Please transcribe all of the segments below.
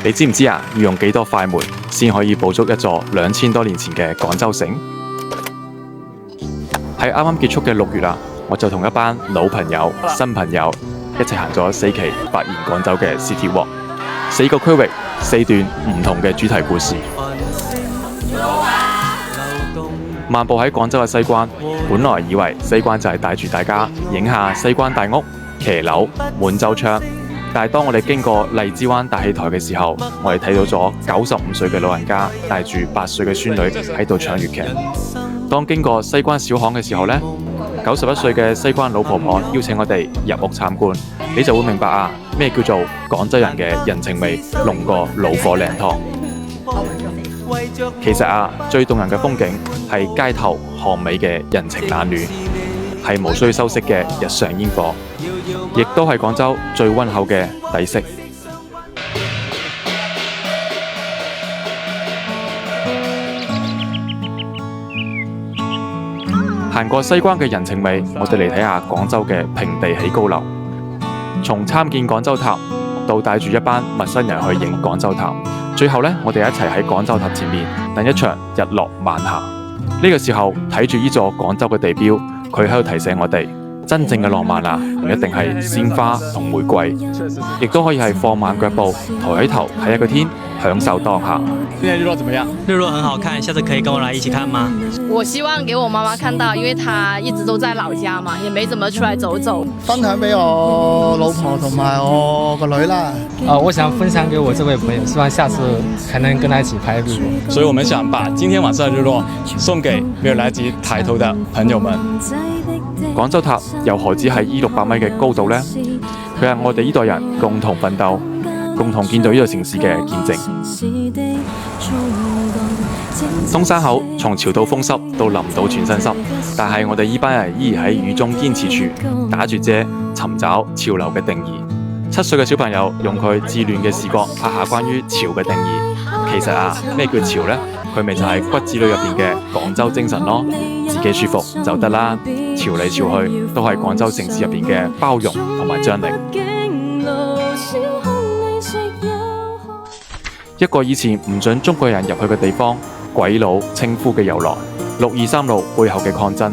你知唔知啊？要用幾多快門先可以捕捉一座2000多年前嘅廣州城？喺啱啱結束嘅6月啊，我就同一班老朋友、新朋友一齊行咗4期發現廣州嘅 City Walk， 4個區域，4段唔同嘅主題故事。漫步喺廣州嘅西關，本來以為西關就係帶住大家影下西關大屋、騎樓、滿洲窗，但係當我哋經過荔枝灣大戲台嘅時候，我哋睇到咗95歲嘅老人家帶住8歲嘅孫女喺度唱粵劇。當經過西關小巷嘅時候呢，91歲嘅西關老婆婆邀請我哋入屋參觀，你就會明白啊，咩叫做廣州人嘅人情味濃過老火靚湯。其實啊，最動人嘅風景係街頭巷尾嘅人情冷暖，係無需修飾嘅日常煙火，亦都係廣州最溫厚嘅底色。行過西關嘅人情味，我哋嚟睇下廣州嘅平地起高樓。從參見廣州塔到帶住一班陌生人去影廣州塔，最後呢，我哋一齊喺廣州塔前面等一場日落晚霞。呢個時候睇住呢座廣州嘅地標，佢喺度提醒我哋，真正嘅浪漫啊，唔一定係鮮花同玫瑰，亦都可以係放慢腳步，抬起頭睇一個天，享受當下。今天日落怎麼樣？日落很好看，下次可以跟我來一起看嗎？我希望給我媽媽看到，因為她一直都在老家嘛，也沒怎麼出來走走。分享俾我老婆同埋我個女啦。我想分享給我這位朋友，希望下次還能跟他一起拍日落。所以我們想把今天晚上的日落送給沒有來得及抬頭的朋友們。廣州塔又何止係600米嘅高度呢？佢係我哋呢代人共同奮鬥、共同見到呢個城市嘅見證。東山口從潮到風濕到淋到全身濕，但係我哋呢班人依然喺雨中堅持住，打住遮尋找潮流嘅定義。7歲嘅小朋友用佢稚嫩嘅視覺拍下關於潮嘅定義。其實啊，咩叫潮呢？佢咪就係骨子裏入邊嘅廣州精神咯，自己舒服就得啦。潮嚟潮去都係廣州城市入邊嘅包容同埋張力。一個以前唔准中國人入去嘅地方，鬼佬稱呼嘅由來，623路背後嘅抗爭。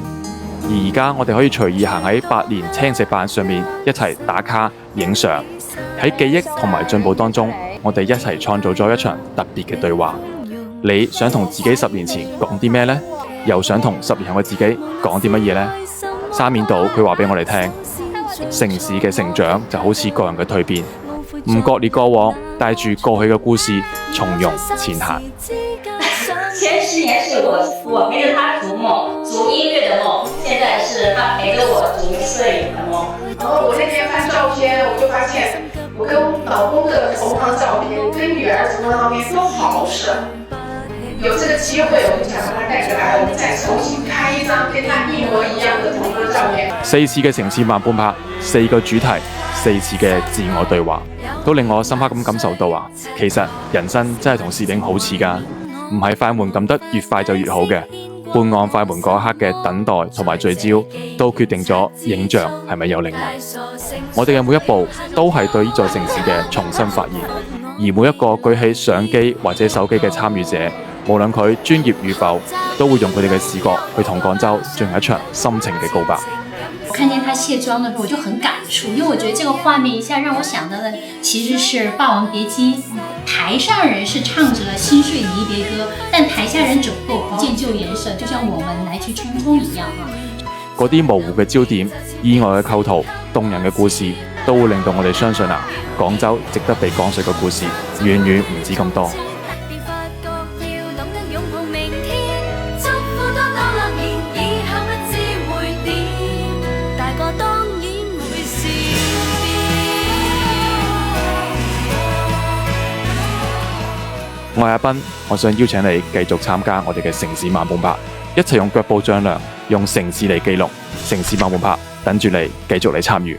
而家我哋可以隨意行喺8年青石板上面一齊打卡影相，喺記憶同埋進步當中，我哋一齊創造咗一場特別嘅對話。你想同自己10年前講啲咩呢？又想同10年後嘅自己講啲乜嘢呢？沙面島佢話俾我哋聽，城市嘅成長就好似個人嘅蛻變，唔割裂過往，帶住過去嘅故事，從容前行。前10年是我陪着他逐夢，逐音樂的夢，現在是他陪着我逐攝影的夢。然後我那天翻照片，我就發現我跟老公的頭張照片，跟女兒頭張照片都好省。有這個機會，我就想把他帶過來，我們再重新拍一張跟他一模一樣的同桌照片。4次嘅城市慢半拍，4個主題，4次嘅自我對話，都令我深刻咁感受到啊，其實人生真係同攝影好似㗎，唔係快門撳得越快就越好嘅，半按快門嗰一刻嘅等待同埋聚焦，都決定咗影像係咪有靈魂。我哋嘅每一步都係對呢座城市嘅重新發現，而每一個舉起相機或者手機嘅參與者，無論佢專業與否，都會用佢哋嘅視覺去同廣州進行一場心情嘅告白。我看見他卸妝的時候，我就很感觸，因為我覺得這個畫面一下讓我想到的其實是《霸王別姬》，台上人是唱着心碎離別歌，但台下人走後不見舊顏色，就像我們來去匆匆一樣啊。嗰啲模糊嘅焦點、意外嘅構圖、動人嘅故事，都會令到我哋相信啊，廣州值得被講述嘅故事遠遠唔止咁多。我係阿斌，我想邀請你繼續參加我哋嘅城市慢半拍，一齊用腳步丈量，用城市嚟記錄，城市慢半拍，等住你繼續嚟參與。